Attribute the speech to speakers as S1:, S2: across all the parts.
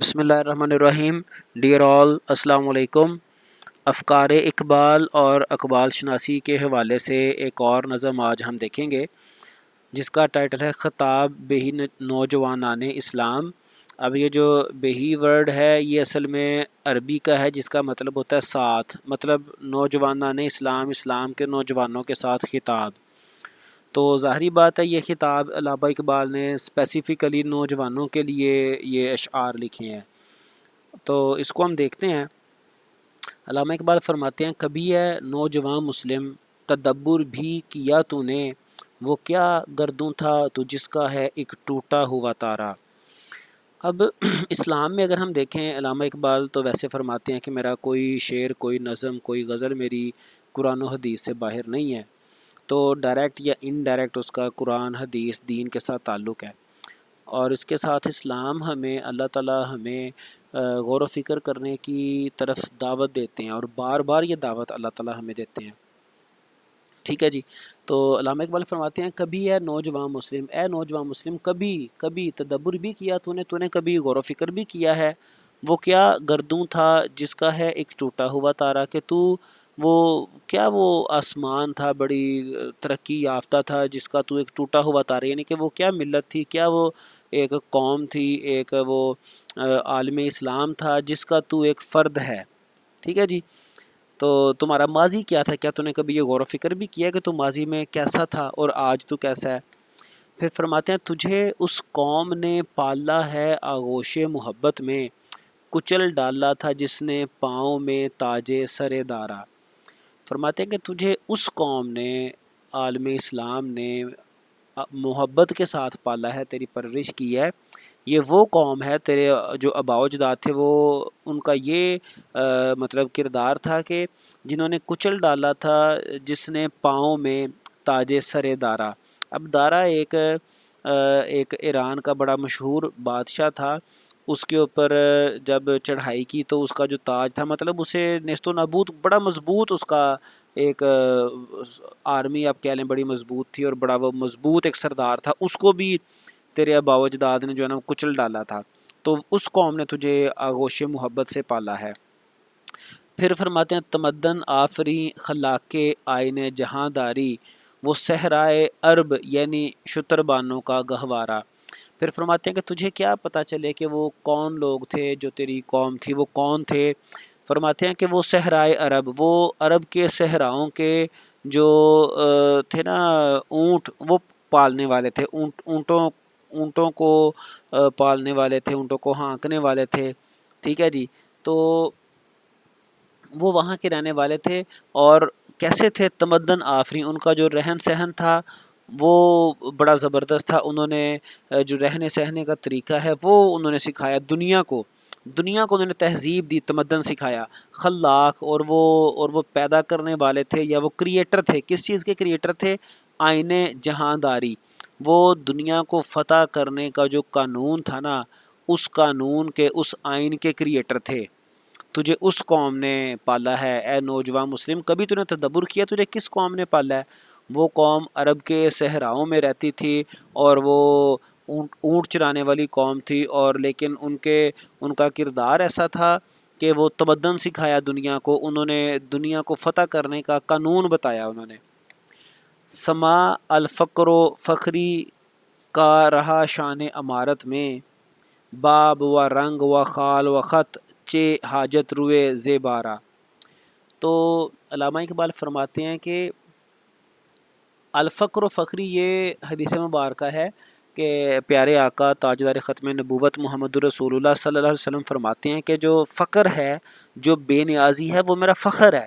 S1: بسم اللہ الرحمن الرحیم. ڈیئر آل، السلام علیکم. افکار اقبال اور اقبال شناسی کے حوالے سے ایک اور نظم آج ہم دیکھیں گے جس کا ٹائٹل ہے خطاب بہی نوجوانان اسلام. اب یہ جو بہی ورڈ ہے یہ اصل میں عربی کا ہے جس کا مطلب ہوتا ہے ساتھ، مطلب نوجوانان اسلام، اسلام کے نوجوانوں کے ساتھ خطاب. تو ظاہری بات ہے یہ خطاب علامہ اقبال نے اسپیسیفکلی نوجوانوں کے لیے یہ اشعار لکھے ہیں. تو اس کو ہم دیکھتے ہیں. علامہ اقبال فرماتے ہیں کبھی ہے نوجوان مسلم تدبر بھی کیا تو نے، وہ کیا گردوں تھا تو جس کا ہے ایک ٹوٹا ہوا تارا. اب اسلام میں اگر ہم دیکھیں علامہ اقبال تو ویسے فرماتے ہیں کہ میرا کوئی شعر، کوئی نظم، کوئی غزل میری قرآن و حدیث سے باہر نہیں ہے. تو ڈائریکٹ یا انڈائریکٹ اس کا قرآن، حدیث، دین کے ساتھ تعلق ہے. اور اس کے ساتھ اسلام ہمیں، اللہ تعالیٰ ہمیں غور و فکر کرنے کی طرف دعوت دیتے ہیں، اور بار بار یہ دعوت اللہ تعالیٰ ہمیں دیتے ہیں. ٹھیک ہے جی. تو علامہ اقبال فرماتے ہیں کبھی ہے نوجوان مسلم، اے نوجوان مسلم کبھی کبھی تدبر بھی کیا تو نے کبھی غور و فکر بھی کیا ہے. وہ کیا گردوں تھا جس کا ہے ایک ٹوٹا ہوا تارا، کہ تو وہ کیا وہ آسمان تھا بڑی ترقی یافتہ تھا جس کا تو ایک ٹوٹا ہوا تارا، یعنی کہ وہ کیا ملت تھی، کیا وہ ایک قوم تھی، ایک وہ عالم اسلام تھا جس کا تو ایک فرد ہے. ٹھیک ہے جی. تو تمہارا ماضی کیا تھا، کیا تو نے کبھی یہ غور و فکر بھی کیا کہ تو ماضی میں کیسا تھا اور آج تو کیسا ہے. پھر فرماتے ہیں تجھے اس قوم نے پالا ہے آغوش محبت میں، کچل ڈالا تھا جس نے پاؤں میں تاج سر دارا. فرماتے ہیں کہ تجھے اس قوم نے، عالم اسلام نے محبت کے ساتھ پالا ہے، تیری پرورش کی ہے. یہ وہ قوم ہے، تیرے جو آباء و اجداد تھے وہ ان کا یہ مطلب کردار تھا کہ جنہوں نے کچل ڈالا تھا جس نے پاؤں میں تاج سر دارا. اب دارا ایک ایران کا بڑا مشہور بادشاہ تھا. اس کے اوپر جب چڑھائی کی تو اس کا جو تاج تھا، مطلب اسے نیست و نابود، بڑا مضبوط اس کا ایک آرمی آپ کہہ لیں بڑی مضبوط تھی، اور بڑا وہ مضبوط ایک سردار تھا. اس کو بھی تیرے آباء و اجداد نے جو ہے نا کچل ڈالا تھا. تو اس قوم نے تجھے آغوش محبت سے پالا ہے. پھر فرماتے ہیں تمدن آفری خلاق آئین جہاں داری، وہ صحرائے عرب یعنی شتربانوں کا گہوارہ. پھر فرماتے ہیں کہ تجھے کیا پتہ چلے کہ وہ کون لوگ تھے، جو تیری قوم تھی وہ کون تھے. فرماتے ہیں کہ وہ صحرائے عرب، وہ عرب کے صحراؤں کے جو تھے نا اونٹ، وہ پالنے والے تھے. اونٹوں کو پالنے والے تھے، اونٹوں کو ہانکنے والے تھے. ٹھیک ہے جی. تو وہ وہاں کے رہنے والے تھے. اور کیسے تھے؟ تمدن آفری، ان کا جو رہن سہن تھا وہ بڑا زبردست تھا. انہوں نے جو رہنے سہنے کا طریقہ ہے وہ انہوں نے سکھایا دنیا کو انہوں نے تہذیب دی، تمدن سکھایا. خلاق، اور وہ پیدا کرنے والے تھے، یا وہ کریٹر تھے. کس چیز کے کریٹر تھے؟ آئین جہاں داری، وہ دنیا کو فتح کرنے کا جو قانون تھا نا، اس قانون کے، اس آئین کے کریٹر تھے. تجھے اس قوم نے پالا ہے اے نوجوان مسلم. کبھی تو نے تدبر کیا تجھے کس قوم نے پالا ہے؟ وہ قوم عرب کے صحراؤں میں رہتی تھی، اور وہ اونٹ چرانے والی قوم تھی، اور لیکن ان کا کردار ایسا تھا کہ وہ تمدن سکھایا دنیا کو. انہوں نے دنیا کو فتح کرنے کا قانون بتایا. انہوں نے سما الفقر و فخری کا رہا شان امارت میں، باب و رنگ و خال و خط چے حاجت روئے زیبارہ. تو علامہ اقبال فرماتے ہیں کہ الفقر و فخری یہ حدیث مبارکہ ہے کہ پیارے آقا تاجدار ختم نبوت محمد رسول اللہ صلی اللہ علیہ وسلم فرماتے ہیں کہ جو فقر ہے، جو بے نیازی ہے، وہ میرا فخر ہے.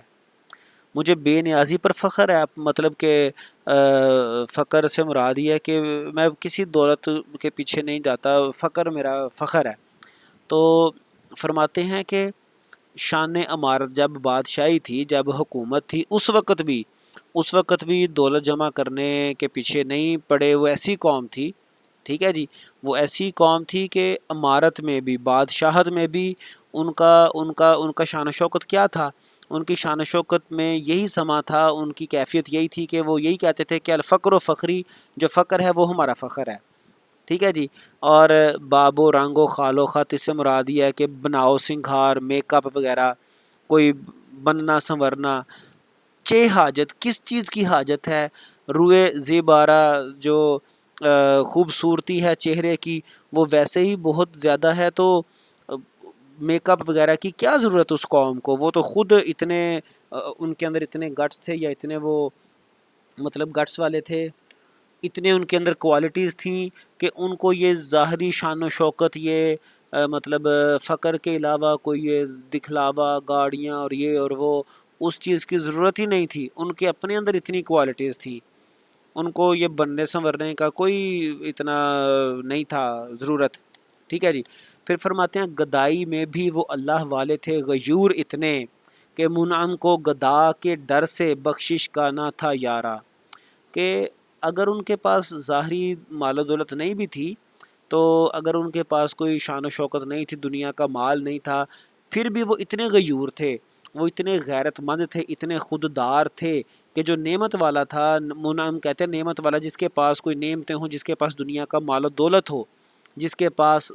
S1: مجھے بے نیازی پر فخر ہے. مطلب کہ فقر سے مراد یہ ہے کہ میں کسی دولت کے پیچھے نہیں جاتا، فقر میرا فخر ہے. تو فرماتے ہیں کہ شان امارت، جب بادشاہی تھی، جب حکومت تھی، اس وقت بھی دولت جمع کرنے کے پیچھے نہیں پڑے. وہ ایسی قوم تھی، ٹھیک ہے جی، وہ ایسی قوم تھی کہ امارت میں بھی، بادشاہت میں بھی ان کا شان و شوکت کیا تھا؟ ان کی شان و شوکت میں یہی سما تھا، ان کی کیفیت یہی تھی کہ وہ یہی کہتے تھے کہ الفقر و فخری، جو فقر ہے وہ ہمارا فخر ہے. ٹھیک ہے جی. اور باب و رنگ و خال و خط اس سے مراد یہ ہے کہ بناؤ سنگھار میک اپ وغیرہ، کوئی بننا سنورنا. چے حاجت کس چیز کی حاجت ہے؟ روئے زیبارہ جو خوبصورتی ہے چہرے کی وہ ویسے ہی بہت زیادہ ہے، تو میک اپ وغیرہ کی کیا ضرورت اس قوم کو؟ وہ تو خود اتنے ان کے اندر اتنے گٹس تھے، یا اتنے وہ مطلب گٹس والے تھے، اتنے ان کے اندر کوالٹیز تھیں کہ ان کو یہ ظاہری شان و شوکت، یہ مطلب فقر کے علاوہ کوئی یہ دکھلاوا گاڑیاں اور یہ اور وہ، اس چیز کی ضرورت ہی نہیں تھی. ان کے اپنے اندر اتنی کوالٹیز تھیں، ان کو یہ بننے سنورنے کا کوئی اتنا نہیں تھا ضرورت. ٹھیک ہے جی. پھر فرماتے ہیں گدائی میں بھی وہ اللہ والے تھے غیور اتنے کہ منعم کو گدا کے ڈر سے بخشش کا نہ تھا یارا. کہ اگر ان کے پاس ظاہری مال و دولت نہیں بھی تھی، تو اگر ان کے پاس کوئی شان و شوکت نہیں تھی، دنیا کا مال نہیں تھا، پھر بھی وہ اتنے غیور تھے، وہ اتنے غیرت مند تھے، اتنے خوددار تھے کہ جو نعمت والا تھا، منعم کہتے ہیں نعمت والا، جس کے پاس کوئی نعمتیں ہوں، جس کے پاس دنیا کا مال و دولت ہو، جس کے پاس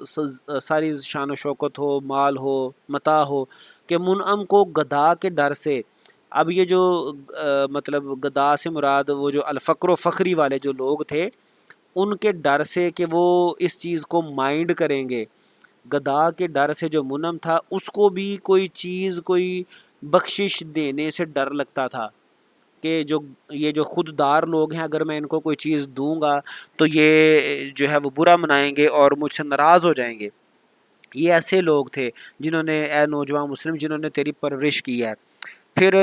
S1: ساری شان و شوکت ہو، مال ہو، متاع ہو، کہ منعم کو گدا کے ڈر سے. اب یہ جو مطلب گدا سے مراد وہ جو الفقر و فخری والے جو لوگ تھے، ان کے ڈر سے کہ وہ اس چیز کو مائنڈ کریں گے. گدا کے ڈر سے جو منعم تھا اس کو بھی کوئی چیز، کوئی بخشش دینے سے ڈر لگتا تھا کہ جو یہ جو خوددار لوگ ہیں، اگر میں ان کو کوئی چیز دوں گا تو یہ جو ہے وہ برا منائیں گے اور مجھ سے ناراض ہو جائیں گے. یہ ایسے لوگ تھے جنہوں نے، اے نوجوان مسلم، جنہوں نے تیری پرورش کی ہے. پھر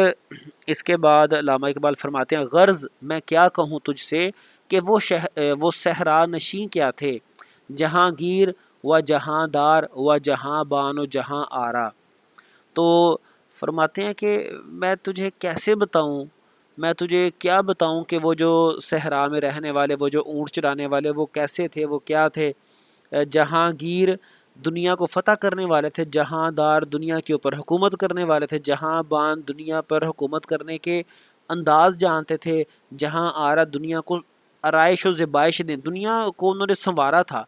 S1: اس کے بعد علامہ اقبال فرماتے ہیں غرض میں کیا کہوں تجھ سے کہ وہ صحرا نشیں کیا تھے، جہاں گیر و جہاں دار و جہاں بان و جہاں آرا. تو فرماتے ہیں کہ میں تجھے کیسے بتاؤں، میں تجھے کیا بتاؤں کہ وہ جو صحرا میں رہنے والے، وہ جو اونٹ چرانے والے، وہ کیسے تھے، وہ کیا تھے. جہاں گیر دنیا کو فتح کرنے والے تھے، جہاں دار دنیا کے اوپر حکومت کرنے والے تھے، جہاں بان دنیا پر حکومت کرنے کے انداز جانتے تھے، جہاں آرا دنیا کو آرائش و زیبائش دیں، دنیا کو انہوں نے سنوارا تھا.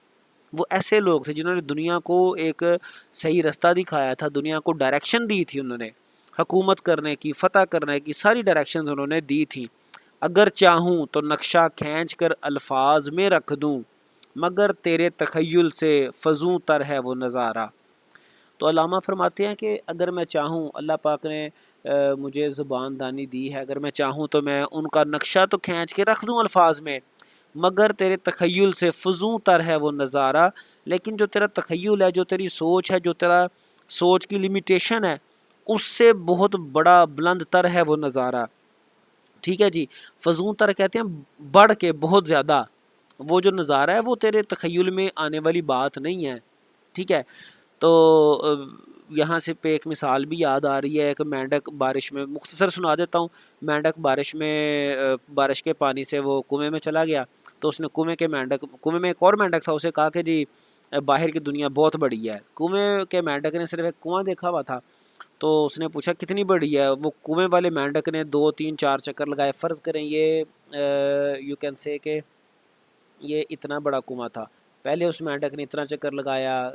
S1: وہ ایسے لوگ تھے جنہوں نے دنیا کو ایک صحیح رستہ دکھایا تھا، دنیا کو ڈائریکشن دی تھی، انہوں نے حکومت کرنے کی، فتح کرنے کی ساری ڈائریکشنز انہوں نے دی تھی. اگر چاہوں تو نقشہ کھینچ کر الفاظ میں رکھ دوں، مگر تیرے تخیل سے فزوں تر ہے وہ نظارہ. تو علامہ فرماتے ہیں کہ اگر میں چاہوں، اللہ پاک نے مجھے زبان دانی دی ہے، اگر میں چاہوں تو میں ان کا نقشہ تو کھینچ کے رکھ دوں الفاظ میں، مگر تیرے تخیل سے فزوں تر ہے وہ نظارہ. لیکن جو تیرا تخیل ہے، جو تیری سوچ ہے، جو تیرا سوچ کی لمیٹیشن ہے، اس سے بہت بڑا بلند تر ہے وہ نظارہ. ٹھیک ہے جی. فزوں تر کہتے ہیں بڑھ کے، بہت زیادہ. وہ جو نظارہ ہے وہ تیرے تخیل میں آنے والی بات نہیں ہے. ٹھیک ہے. تو یہاں سے پہ ایک مثال بھی یاد آ رہی ہے کہ مینڈک بارش میں، مختصر سنا دیتا ہوں. مینڈک بارش میں بارش کے پانی سے وہ کنویں میں چلا گیا، تو اس نے کنویں میں ایک اور مینڈک تھا، اسے کہا کہ جی باہر کی دنیا بہت بڑی ہے. کنویں کے مینڈک نے صرف ایک کنواں دیکھا ہوا تھا، تو اس نے پوچھا کتنی بڑی ہے. وہ کنویں والے مینڈک نے 2 3 4 چکر لگائے. فرض کریں یہ یو کین سے کہ یہ اتنا بڑا کنواں تھا. پہلے اس مینڈک نے اتنا چکر لگایا،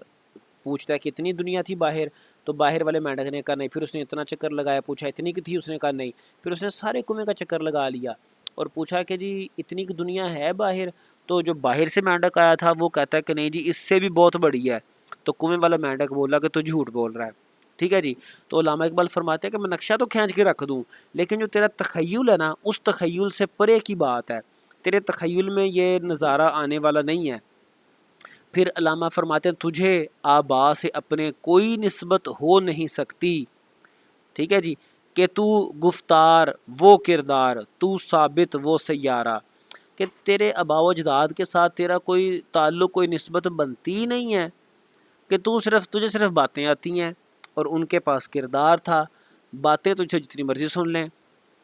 S1: پوچھتا ہے کہ اتنی دنیا تھی باہر، تو باہر والے مینڈک نے کہا نہیں. پھر اس نے اتنا چکر لگایا، پوچھا اتنی کی تھی، اس نے کہا نہیں. پھر اس نے سارے کنویں کا چکر لگا لیا اور پوچھا کہ جی اتنی کی دنیا ہے باہر؟ تو جو باہر سے مینڈک آیا تھا وہ کہتا ہے کہ نہیں جی اس سے بھی بہت بڑی ہے. تو کنویں والا مینڈک بولا کہ تو جھوٹ بول رہا ہے. ٹھیک ہے جی. تو علامہ اقبال فرماتے ہیں کہ میں نقشہ تو کھینچ کے رکھ دوں، لیکن جو تیرا تخیل ہے نا، اس تخیل سے پرے کی بات ہے. تیرے تخیل میں یہ نظارہ آنے والا نہیں ہے. پھر علامہ فرماتے ہیں تجھے آبا سے اپنے کوئی نسبت ہو نہیں سکتی. ٹھیک ہے جی. کہ تو گفتار وہ کردار، تو ثابت وہ سیارہ. کہ تیرے آبا و اجداد کے ساتھ تیرا کوئی تعلق، کوئی نسبت بنتی ہی نہیں ہے، کہ تجھے صرف باتیں آتی ہیں، اور ان کے پاس کردار تھا. باتیں تجھے جتنی مرضی سن لیں.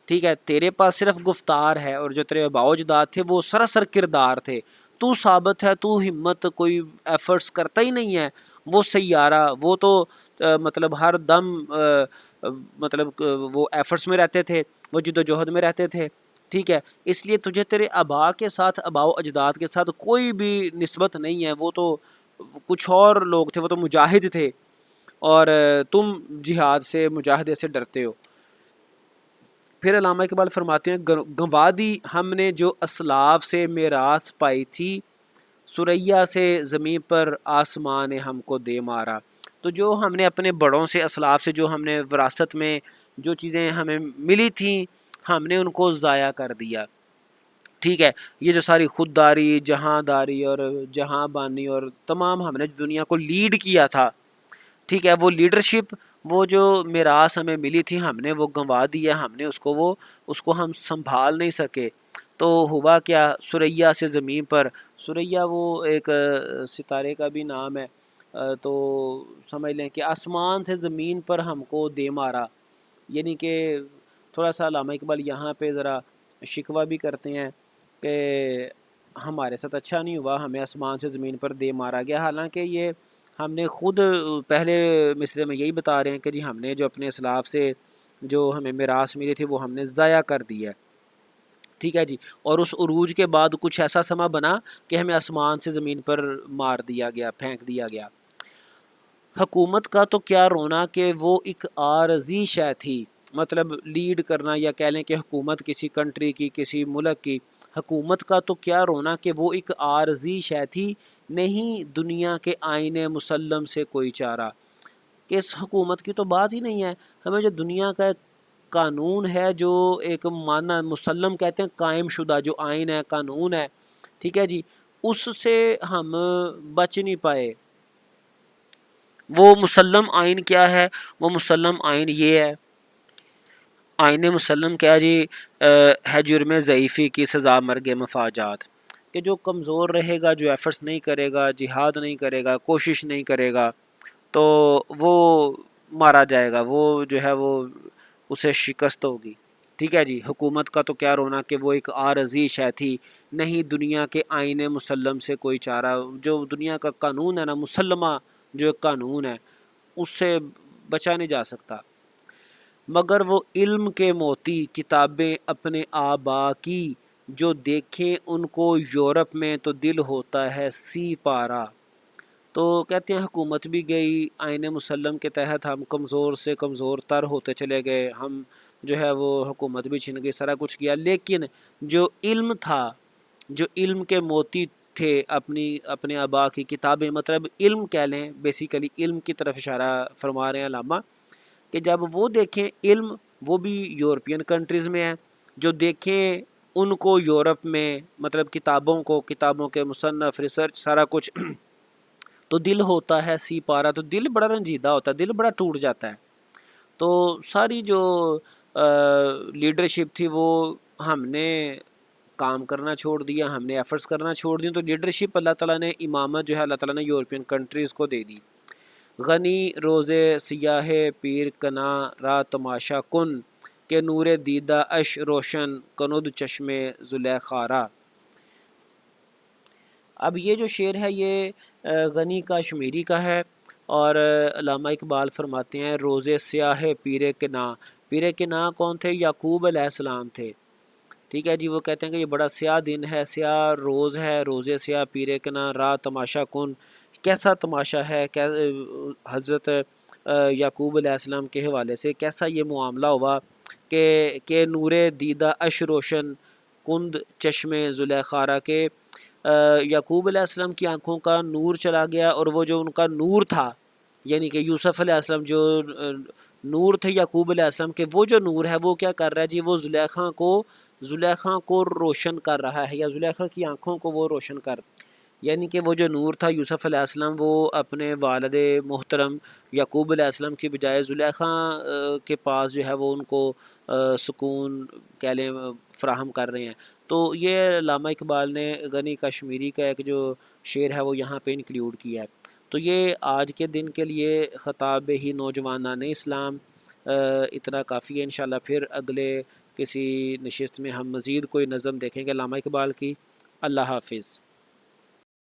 S1: ٹھیک ہے. تیرے پاس صرف گفتار ہے، اور جو تیرے آبا و اجداد تھے وہ سراسر کردار تھے. تو ثابت ہے، تو ہمت کوئی ایفرٹس کرتا ہی نہیں ہے. وہ سیارہ، وہ تو مطلب ہر دم مطلب وہ ایفرٹس میں رہتے تھے، وہ جد و جہد میں رہتے تھے. ٹھیک ہے، اس لیے تجھے تیرے آبا کے ساتھ، آبا و اجداد کے ساتھ کوئی بھی نسبت نہیں ہے، وہ تو کچھ اور لوگ تھے، وہ تو مجاہد تھے، اور تم جہاد سے، مجاہدے سے ڈرتے ہو۔ پھر علامہ اقبال فرماتے ہیں گنوا دی ہم نے جو اسلاف سے میراث پائی تھی، سریا سے زمین پر آسمان نے ہم کو دے مارا۔ تو جو ہم نے اپنے بڑوں سے، اسلاف سے، جو ہم نے وراثت میں جو چیزیں ہمیں ملی تھیں، ہم نے ان کو ضائع کر دیا۔ ٹھیک ہے، یہ جو ساری خودداری، جہاں داری اور جہاں بانی اور تمام ہم نے دنیا کو لیڈ کیا تھا، ٹھیک ہے، وہ لیڈرشپ، وہ جو میراث ہمیں ملی تھی، ہم نے وہ گنوا دیا، ہم نے اس کو ہم سنبھال نہیں سکے۔ تو ہوا کیا، سریا سے زمین پر، سریا وہ ایک ستارے کا بھی نام ہے، تو سمجھ لیں کہ آسمان سے زمین پر ہم کو دے مارا، یعنی کہ تھوڑا سا علامہ اقبال یہاں پہ ذرا شکوہ بھی کرتے ہیں کہ ہمارے ساتھ اچھا نہیں ہوا، ہمیں آسمان سے زمین پر دے مارا گیا، حالانکہ یہ ہم نے خود پہلے مصرے میں یہی بتا رہے ہیں کہ جی ہم نے جو اپنے اسلاف سے جو ہمیں میراث ملی تھی وہ ہم نے ضائع کر دی ہے۔ ٹھیک ہے جی، اور اس عروج کے بعد کچھ ایسا سما بنا کہ ہمیں آسمان سے زمین پر مار دیا گیا، پھینک دیا گیا۔ حکومت کا تو کیا رونا کہ وہ ایک عارضی شے تھی، مطلب لیڈ کرنا، یا کہہ لیں کہ حکومت کسی کنٹری کی، کسی ملک کی، حکومت کا تو کیا رونا کہ وہ ایک عارضی شے تھی، نہیں دنیا کے آئین مسلم سے کوئی چارہ۔ کہ اس حکومت کی تو بات ہی نہیں ہے، ہمیں جو دنیا کا قانون ہے، جو ایک مانا مسلم کہتے ہیں، قائم شدہ جو آئین ہے، قانون ہے، ٹھیک ہے جی، اس سے ہم بچ نہیں پائے۔ وہ مسلم آئین کیا ہے؟ وہ مسلم آئین یہ ہے، آئین مسلم کیا جی، ہے جرم ضعیفی کی سزا مرگ مفاجات، کہ جو کمزور رہے گا، جو ایفرٹس نہیں کرے گا، جہاد نہیں کرے گا، کوشش نہیں کرے گا، تو وہ مارا جائے گا، وہ جو ہے وہ اسے شکست ہوگی۔ ٹھیک ہے جی، حکومت کا تو کیا رونا کہ وہ ایک عارضی شے تھی، نہیں دنیا کے آئین مسلم سے کوئی چارہ۔ جو دنیا کا قانون ہے نا، مسلمہ جو ایک قانون ہے، اس سے بچا نہیں جا سکتا۔ مگر وہ علم کے موتی کتابیں اپنے آبا کی، جو دیکھیں ان کو یورپ میں تو دل ہوتا ہے سی پارا۔ تو کہتے ہیں حکومت بھی گئی، آئین مسلم کے تحت ہم کمزور سے کمزور تر ہوتے چلے گئے، ہم جو ہے وہ حکومت بھی چھن گئی، سارا کچھ کیا، لیکن جو علم تھا، جو علم کے موتی تھے، اپنے آبا کی کتابیں، مطلب علم کہہ لیں، بیسیکلی علم کی طرف اشارہ فرما رہے ہیں علامہ، کہ جب وہ دیکھیں علم، وہ بھی یورپین کنٹریز میں ہے، جو دیکھیں ان کو یورپ میں، مطلب کتابوں کو، کتابوں کے مصنف، ریسرچ، سارا کچھ، تو دل ہوتا ہے سی پارا، تو دل بڑا رنجیدہ ہوتا ہے، دل بڑا ٹوٹ جاتا ہے۔ تو ساری جو لیڈرشپ تھی، وہ ہم نے کام کرنا چھوڑ دیا، ہم نے ایفرٹس کرنا چھوڑ دیا، تو لیڈرشپ اللہ تعالیٰ نے، امامت جو ہے اللہ تعالیٰ نے یورپین کنٹریز کو دے دی۔ غنی روزے سیاہ پیر کنا را تماشا کن، کہ نور دیدہ اش روشن کند چشم زلیخارا۔ اب یہ جو شعر ہے یہ غنی کا شمیری کا ہے، اور علامہ اقبال فرماتے ہیں روزے سیاہ پیر کنا، پیر کنا کون تھے؟ یعقوب علیہ السلام تھے۔ ٹھیک ہے جی، وہ کہتے ہیں کہ یہ بڑا سیاہ دن ہے، سیاہ روز ہے، روزے سیاہ پیر کنا را تماشا کن، کیسا تماشا ہے، حضرت یعقوب علیہ السلام کے حوالے سے کیسا یہ معاملہ ہوا کہ نور دیدہ اش روشن کند چشم زلیخارا، کے یعقوب علیہ السلام کی آنکھوں کا نور چلا گیا، اور وہ جو ان کا نور تھا، یعنی کہ یوسف علیہ السلام جو نور تھے یعقوب علیہ السلام کے، وہ جو نور ہے وہ کیا کر رہا ہے جی، وہ زلیخا کو روشن کر رہا ہے، یا زلیخا کی آنکھوں کو وہ روشن کر، یعنی کہ وہ جو نور تھا یوسف علیہ السلام، وہ اپنے والد محترم یعقوب علیہ السلام کی بجائے زلیخا کے پاس جو ہے وہ ان کو سکون کہہ لیں فراہم کر رہے ہیں۔ تو یہ علامہ اقبال نے غنی کشمیری کا ایک جو شعر ہے وہ یہاں پہ انکلیوڈ کیا ہے۔ تو یہ آج کے دن کے لیے خطاب ہی نوجوانان اسلام اتنا کافی ہے۔ انشاءاللہ پھر اگلے کسی نشست میں ہم مزید کوئی نظم دیکھیں گے علامہ اقبال کی۔ اللہ حافظ۔